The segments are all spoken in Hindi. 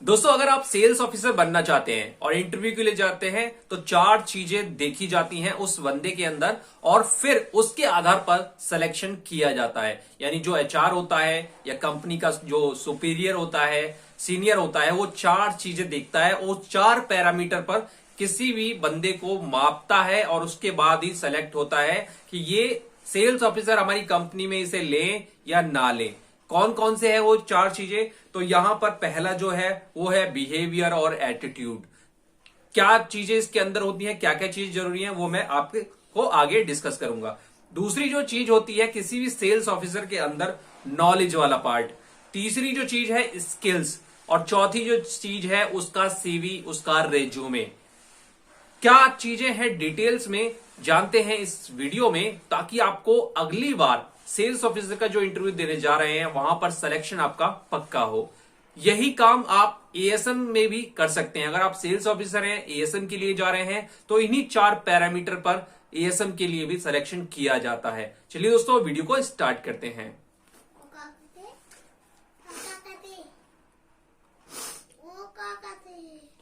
दोस्तों, अगर आप सेल्स ऑफिसर बनना चाहते हैं और इंटरव्यू के लिए जाते हैं तो 4 चीजें देखी जाती हैं उस बंदे के अंदर और फिर उसके आधार पर सिलेक्शन किया जाता है। यानी जो एचआर होता है या कंपनी का जो सुपीरियर होता है, सीनियर होता है, वो 4 चीजें देखता है और 4 पैरामीटर पर किसी भी बंदे को मापता है और उसके बाद ही सेलेक्ट होता है कि ये सेल्स ऑफिसर हमारी कंपनी में इसे लें या ना लें। कौन कौन से है वो 4 चीजें? तो यहां पर पहला जो है वो है बिहेवियर और एटीट्यूड। क्या चीजें इसके अंदर होती हैं, क्या क्या चीज जरूरी है, वो मैं आपको आगे डिस्कस करूंगा। दूसरी जो चीज होती है किसी भी सेल्स ऑफिसर के अंदर, नॉलेज वाला पार्ट। तीसरी जो चीज है स्किल्स, और चौथी जो चीज है उसका सीवी, उसका रेज्यूमे। क्या चीजें हैं डिटेल्स में जानते हैं इस वीडियो में, ताकि आपको अगली बार सेल्स ऑफिसर का जो इंटरव्यू देने जा रहे हैं वहां पर सिलेक्शन आपका पक्का हो। यही काम आप एएसएम में भी कर सकते हैं। अगर आप सेल्स ऑफिसर हैं, एएसएम के लिए जा रहे हैं, तो इन्हीं 4 पैरामीटर पर एएसएम के लिए भी सिलेक्शन किया जाता है। चलिए दोस्तों, वीडियो को स्टार्ट करते हैं।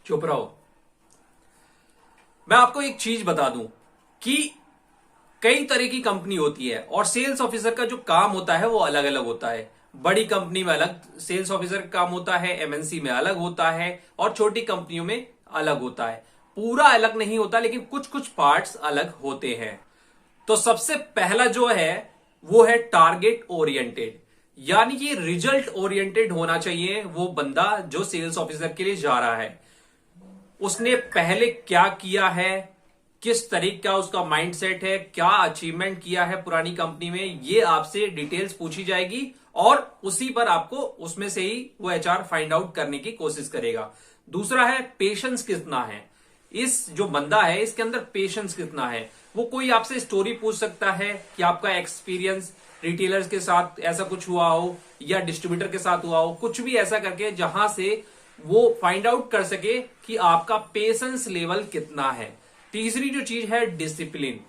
चुप रहो। मैं आपको एक चीज बता दूं कि कई तरह की कंपनी होती है और सेल्स ऑफिसर का जो काम होता है वो अलग अलग होता है। बड़ी कंपनी में अलग सेल्स ऑफिसर का काम होता है, एमएनसी में अलग होता है और छोटी कंपनियों में अलग होता है। पूरा अलग नहीं होता, लेकिन कुछ कुछ पार्ट्स अलग होते हैं। तो सबसे पहला जो है वो है टारगेट ओरिएंटेड, यानी कि रिजल्ट ओरिएंटेड होना चाहिए वो बंदा जो सेल्स ऑफिसर के लिए जा रहा है। उसने पहले क्या किया है, किस तरीके का उसका माइंडसेट है, क्या अचीवमेंट किया है पुरानी कंपनी में, ये आपसे डिटेल्स पूछी जाएगी और उसी पर आपको उसमें से ही वो एचआर फाइंड आउट करने की कोशिश करेगा। दूसरा है पेशेंस कितना है। इस जो बंदा है इसके अंदर पेशेंस कितना है। वो कोई आपसे स्टोरी पूछ सकता है कि आपका एक्सपीरियंस रिटेलर्स के साथ ऐसा कुछ हुआ हो या डिस्ट्रीब्यूटर के साथ हुआ हो, कुछ भी ऐसा करके जहां से वो फाइंड आउट कर सके कि आपका पेशेंस लेवल कितना है। तीसरी जो चीज है डिसिप्लिन,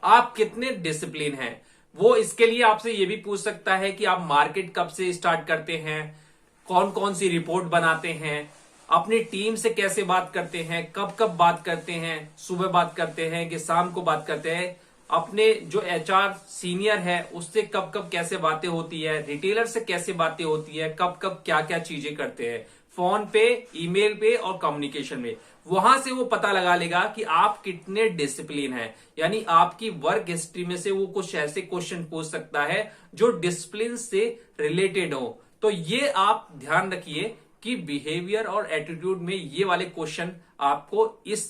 आप कितने डिसिप्लिन हैं। वो इसके लिए आपसे ये भी पूछ सकता है कि आप मार्केट कब से स्टार्ट करते हैं, कौन कौन सी रिपोर्ट बनाते हैं, अपनी टीम से कैसे बात करते हैं, कब कब बात करते हैं, सुबह बात करते हैं कि शाम को बात करते हैं, अपने जो एचआर सीनियर है उससे कब कब कैसे बातें होती है, रिटेलर से कैसे बातें होती है, कब कब क्या क्या चीजें करते हैं, फोन पे, ईमेल पे और कम्युनिकेशन में। वहां से वो पता लगा लेगा कि आप कितने डिसिप्लिन हैं। यानी आपकी वर्क हिस्ट्री में से वो कुछ ऐसे क्वेश्चन पूछ सकता है जो डिसिप्लिन से रिलेटेड हो। तो ये आप ध्यान रखिए कि बिहेवियर और एटीट्यूड में ये वाले क्वेश्चन आपको इस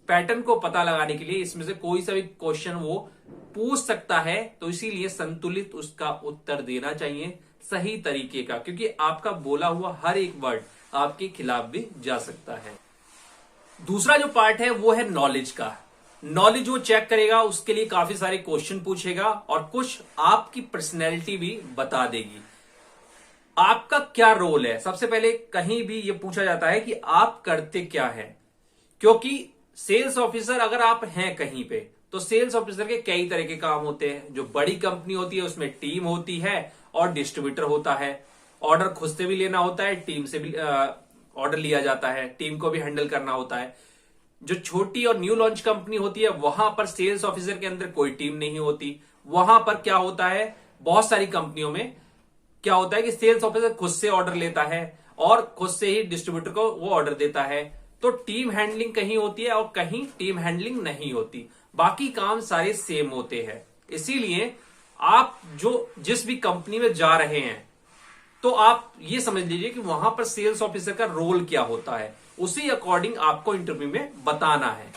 पैटर्न को पता लगाने के लिए इसमें से कोई सा भी क्वेश्चन वो पूछ सकता है। तो इसीलिए संतुलित उसका उत्तर देना चाहिए, सही तरीके का, क्योंकि आपका बोला हुआ हर एक वर्ड आपके खिलाफ भी जा सकता है। दूसरा जो पार्ट है वो है नॉलेज का। नॉलेज वो चेक करेगा, उसके लिए काफी सारे क्वेश्चन पूछेगा और कुछ आपकी पर्सनैलिटी भी बता देगी। आपका क्या रोल है, सबसे पहले कहीं भी ये पूछा जाता है कि आप करते क्या है। क्योंकि सेल्स ऑफिसर अगर आप हैं कहीं पे, तो सेल्स ऑफिसर के कई तरह के काम होते हैं। जो बड़ी कंपनी होती है उसमें टीम होती है और डिस्ट्रीब्यूटर होता है। ऑर्डर खुद से भी लेना होता है, टीम से भी ऑर्डर लिया जाता है, टीम को भी हैंडल करना होता है। जो छोटी और न्यू लॉन्च कंपनी होती है वहां पर सेल्स ऑफिसर के अंदर कोई टीम नहीं होती। वहां पर क्या होता है, बहुत सारी कंपनियों में क्या होता है कि सेल्स ऑफिसर खुद से ऑर्डर लेता है और खुद से ही डिस्ट्रीब्यूटर को वो ऑर्डर देता है। तो टीम हैंडलिंग कहीं होती है और कहीं टीम हैंडलिंग नहीं होती। बाकी काम सारे सेम होते हैं। इसीलिए आप जो जिस भी कंपनी में जा रहे हैं तो आप ये समझ लीजिए कि वहां पर सेल्स ऑफिसर का रोल क्या होता है, उसी अकॉर्डिंग आपको इंटरव्यू में बताना है।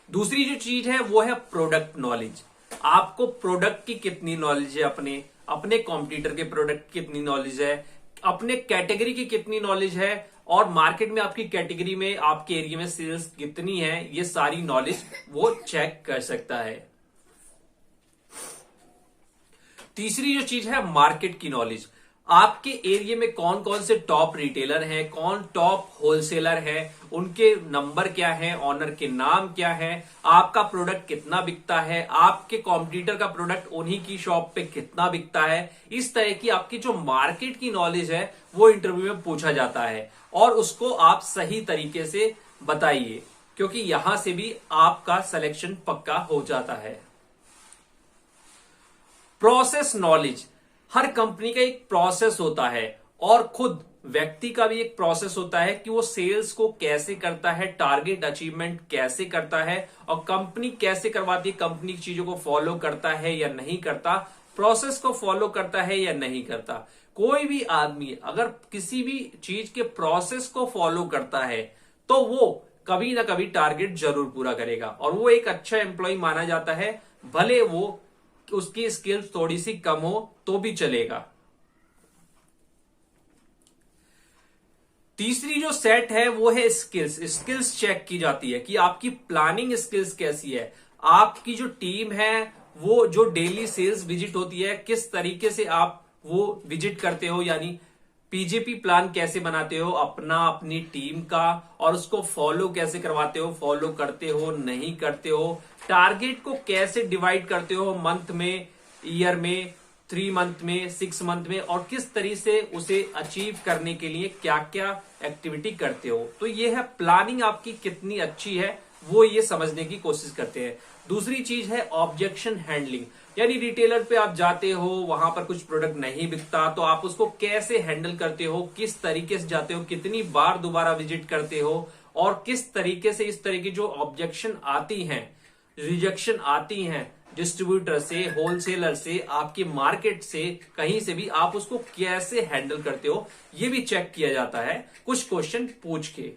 दूसरी जो चीज है वो है प्रोडक्ट नॉलेज। आपको प्रोडक्ट की कितनी नॉलेज है, अपने अपने कॉम्पिटिटर के प्रोडक्ट की कितनी नॉलेज है, अपने कैटेगरी की कितनी नॉलेज है और मार्केट में आपकी कैटेगरी में, आपके एरिया में सेल्स कितनी है, ये सारी नॉलेज वो चेक कर सकता है। तीसरी जो चीज है मार्केट की नॉलेज। आपके एरिया में कौन कौन से टॉप रिटेलर हैं, कौन टॉप होलसेलर है, उनके नंबर क्या है, ऑनर के नाम क्या है, आपका प्रोडक्ट कितना बिकता है, आपके कॉम्पिटिटर का प्रोडक्ट उन्हीं की शॉप पे कितना बिकता है। इस तरह की आपकी जो मार्केट की नॉलेज है वो इंटरव्यू में पूछा जाता है और उसको आप सही तरीके से बताइए, क्योंकि यहां से भी आपका सिलेक्शन पक्का हो जाता है। प्रोसेस नॉलेज, हर कंपनी का एक प्रोसेस होता है और खुद व्यक्ति का भी एक प्रोसेस होता है कि वो सेल्स को कैसे करता है, टारगेट अचीवमेंट कैसे करता है और कंपनी कैसे करवाती है, कंपनी की चीजों को फॉलो करता है या नहीं करता, प्रोसेस को फॉलो करता है या नहीं करता। कोई भी आदमी अगर किसी भी चीज के प्रोसेस को फॉलो करता है तो वो कभी ना कभी टारगेट जरूर पूरा करेगा और वो एक अच्छा एम्प्लॉय माना जाता है, भले वो उसकी स्किल्स थोड़ी सी कम हो तो भी चलेगा। तीसरी जो सेट है वो है स्किल्स। स्किल्स चेक की जाती है कि आपकी प्लानिंग स्किल्स कैसी है, आपकी जो टीम है वो जो डेली सेल्स विजिट होती है किस तरीके से आप वो विजिट करते हो, यानी पीजेपी प्लान कैसे बनाते हो अपना, अपनी टीम का, और उसको फॉलो कैसे करवाते हो, फॉलो करते हो नहीं करते हो, टारगेट को कैसे डिवाइड करते हो मंथ में, ईयर में, 3 मंथ में, 6 मंथ में, और किस तरीके से उसे अचीव करने के लिए क्या क्या एक्टिविटी करते हो। तो ये है प्लानिंग आपकी कितनी अच्छी है, वो ये समझने की कोशिश करते हैं। दूसरी चीज है ऑब्जेक्शन हैंडलिंग, यानी रिटेलर पे आप जाते हो, वहां पर कुछ प्रोडक्ट नहीं बिकता तो आप उसको कैसे हैंडल करते हो, किस तरीके से जाते हो, कितनी बार दोबारा विजिट करते हो और किस तरीके से इस तरह की जो ऑब्जेक्शन आती हैं, रिजेक्शन आती हैं डिस्ट्रीब्यूटर से, होलसेलर से, आपके मार्केट से, कहीं से भी, आप उसको कैसे हैंडल करते हो ये भी चेक किया जाता है कुछ क्वेश्चन पूछ के।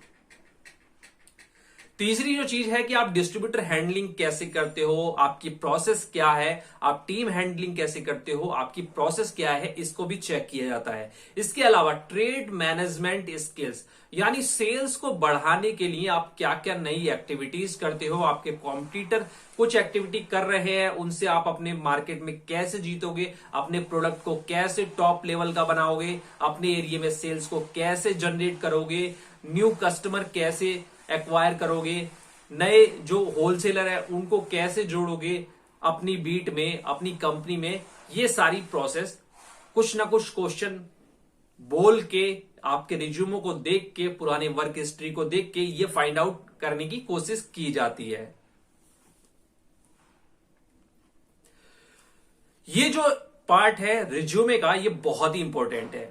तीसरी जो चीज है कि आप डिस्ट्रीब्यूटर हैंडलिंग कैसे करते हो, आपकी प्रोसेस क्या है, आप टीम हैंडलिंग कैसे करते हो, आपकी प्रोसेस क्या है, इसको भी चेक किया जाता है। इसके अलावा ट्रेड मैनेजमेंट स्किल्स, यानी सेल्स को बढ़ाने के लिए आप क्या क्या नई एक्टिविटीज करते हो, आपके कॉम्पिटिटर कुछ एक्टिविटी कर रहे हैं उनसे आप अपने मार्केट में कैसे जीतोगे, अपने प्रोडक्ट को कैसे टॉप लेवल का बनाओगे, अपने एरिया में सेल्स को कैसे जनरेट करोगे, न्यू कस्टमर कैसे एक्वायर करोगे, नए जो होलसेलर है उनको कैसे जोड़ोगे अपनी बीट में, अपनी कंपनी में। ये सारी प्रोसेस कुछ ना कुछ क्वेश्चन बोल के, आपके रिज्यूमो को देख के, पुराने वर्क हिस्ट्री को देख के ये फाइंड आउट करने की कोशिश की जाती है। ये जो पार्ट है रिज्यूमे का ये बहुत ही इंपॉर्टेंट है।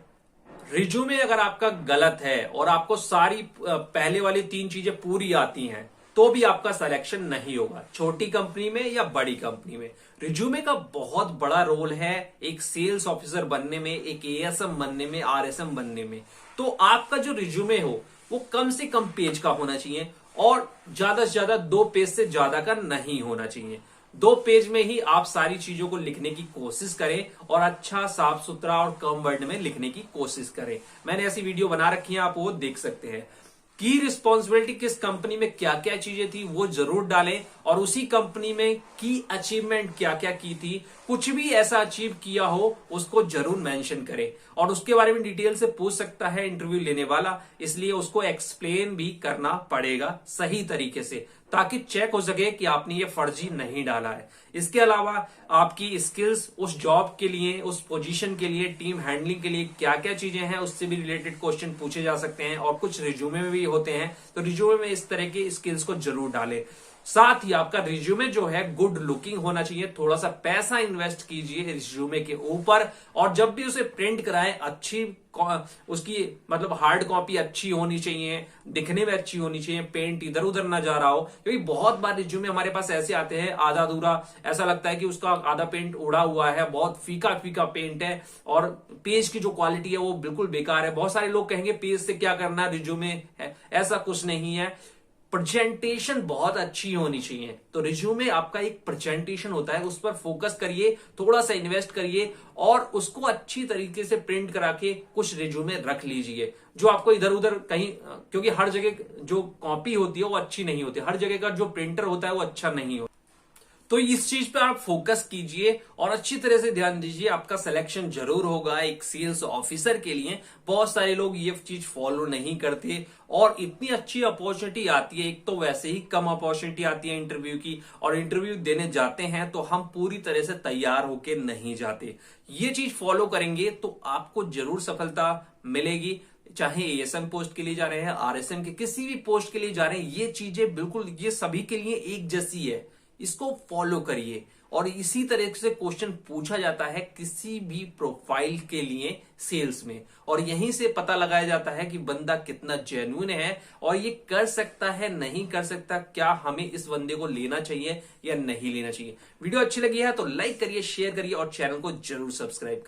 रिज्यूमे अगर आपका गलत है और आपको सारी पहले वाली 3 चीजें पूरी आती हैं तो भी आपका सिलेक्शन नहीं होगा, छोटी कंपनी में या बड़ी कंपनी में। रिज्यूमे का बहुत बड़ा रोल है एक सेल्स ऑफिसर बनने में, एक एएसएम बनने में, आरएसएम बनने में। तो आपका जो रिज्यूमे हो वो कम से कम पेज का होना चाहिए और ज्यादा से ज्यादा 2 पेज से ज्यादा का नहीं होना चाहिए। 2 पेज में ही आप सारी चीजों को लिखने की कोशिश करें और अच्छा, साफ सुथरा और कम वर्ड में लिखने की कोशिश करें। मैंने ऐसी वीडियो बना रखी है, आप वो देख सकते हैं। की रिस्पॉन्सिबिलिटी किस कंपनी में क्या क्या चीजें थी वो जरूर डालें और उसी कंपनी में की अचीवमेंट क्या क्या की थी, कुछ भी ऐसा अचीव किया हो उसको जरूर मेंशन करें। और उसके बारे में डिटेल से पूछ सकता है इंटरव्यू लेने वाला, इसलिए उसको एक्सप्लेन भी करना पड़ेगा सही तरीके से ताकि चेक हो सके कि आपने ये फर्जी नहीं डाला है। इसके अलावा आपकी स्किल्स उस जॉब के लिए, उस पोजीशन के लिए, टीम हैंडलिंग के लिए क्या क्या चीजें हैं उससे भी रिलेटेड क्वेश्चन पूछे जा सकते हैं और कुछ रिज्यूमे में भी होते हैं। तो रिज्यूमे में इस तरह के स्किल्स को जरूर डालें। साथ ही आपका रिज्यूमे जो है गुड लुकिंग होना चाहिए, थोड़ा सा पैसा इन्वेस्ट कीजिए रिज्यूमे के ऊपर और जब भी उसे प्रिंट कराएं अच्छी उसकी मतलब हार्ड कॉपी अच्छी होनी चाहिए, दिखने में अच्छी होनी चाहिए, पेंट इधर उधर ना जा रहा हो। क्योंकि बहुत बार रिज्यूमे हमारे पास ऐसे आते हैं आधा अधूरा, ऐसा लगता है कि उसका आधा पेंट उड़ा हुआ है, बहुत फीका फीका पेंट है और पेज की जो क्वालिटी है वो बिल्कुल बेकार है। बहुत सारे लोग कहेंगे पेज से क्या करना, रिज्यूमे है, ऐसा कुछ नहीं है। प्रेजेंटेशन बहुत अच्छी होनी चाहिए। तो रिज्यूमे आपका एक प्रेजेंटेशन होता है, उस पर फोकस करिए, थोड़ा सा इन्वेस्ट करिए और उसको अच्छी तरीके से प्रिंट करा के कुछ रिज्यूमे रख लीजिए जो आपको इधर उधर कहीं, क्योंकि हर जगह जो कॉपी होती है वो अच्छी नहीं होती, हर जगह का जो प्रिंटर होता है वो अच्छा नहीं होता। तो इस चीज पे आप फोकस कीजिए और अच्छी तरह से ध्यान दीजिए, आपका सिलेक्शन जरूर होगा एक सेल्स ऑफिसर के लिए। बहुत सारे लोग ये चीज फॉलो नहीं करते और इतनी अच्छी अपॉर्चुनिटी आती है, एक तो वैसे ही कम अपॉर्चुनिटी आती है इंटरव्यू की, और इंटरव्यू देने जाते हैं तो हम पूरी तरह से तैयार होके नहीं जाते। ये चीज फॉलो करेंगे तो आपको जरूर सफलता मिलेगी। चाहे एएसएम पोस्ट के लिए जा रहे हैं, आरएसएम के किसी भी पोस्ट के लिए जा रहे हैं, ये चीजें बिल्कुल ये सभी के लिए एक जैसी है, इसको फॉलो करिए। और इसी तरह से क्वेश्चन पूछा जाता है किसी भी प्रोफाइल के लिए सेल्स में, और यहीं से पता लगाया जाता है कि बंदा कितना जेन्युइन है और ये कर सकता है नहीं कर सकता, क्या हमें इस बंदे को लेना चाहिए या नहीं लेना चाहिए। वीडियो अच्छी लगी है तो लाइक करिए, शेयर करिए और चैनल को जरूर सब्सक्राइब